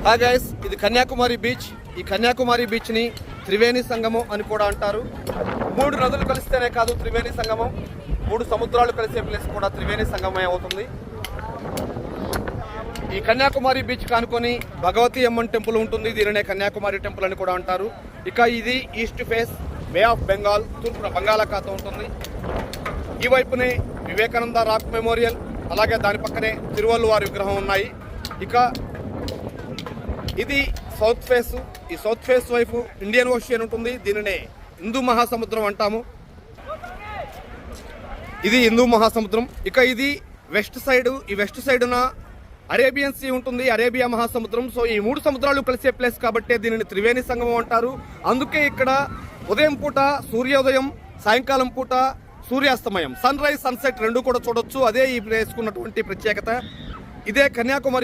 Hi guys, ఇది Kanyakumari beach. ఈ Kanyakumari beach ని త్రివేణి సంగమం అని కూడా అంటారు. 3 నదులు కలిస్తేనే కాదు త్రివేణి సంగమం, 3 సముద్రాలు కలిసే ప్లేస్ కూడా త్రివేణి సంగమం అవుతుంది. ఈ కన్యాకుమారి బీచ్ కానుకొని భగవతి అమ్మన్ టెంపుల్ ఉంటుంది. దీనినే కన్యాకుమారి టెంపుల్ అని కూడా అంటారు. ఇక ఇది east face bay of Bengal, తూర్పున బంగాళాఖాతం ఉంటుంది. ఈ వైపునే వివేకానంద రాక్ మెమోరియల్, అలాగే దాని పక్కనే తిరువల్లువారి విగ్రహం ఉన్నాయి. ఇక ఇది సౌత్ ఫేస్. ఈ సౌత్ ఫేస్ వైపు ఇండియన్ ఓషియన్ ఉంటుంది. దీనినే హిందూ మహాసముద్రం అంటాము. ఇది హిందూ మహాసముద్రం. ఇక ఇది వెస్ట్ సైడ్. ఈ వెస్ట్ సైడున అరేబియన్ సీ ఉంటుంది, అరేబియా మహాసముద్రం. సో ఈ 3 సముద్రాలు కలిసే ప్లేస్ కాబట్టి దీనిని త్రివేణి సంగమం అంటారు. అందుకే ఇక్కడ ఉదయం పూట సూర్యోదయం, సాయంకాలం పూట సూర్యాస్తమయం, సన్ రైజ్ సన్సెట్ 2 కూడా చూడొచ్చు. అదే ఈ ప్లేస్కు ఉన్నటువంటి ప్రత్యేకత. ఇదే కన్యాకుమారి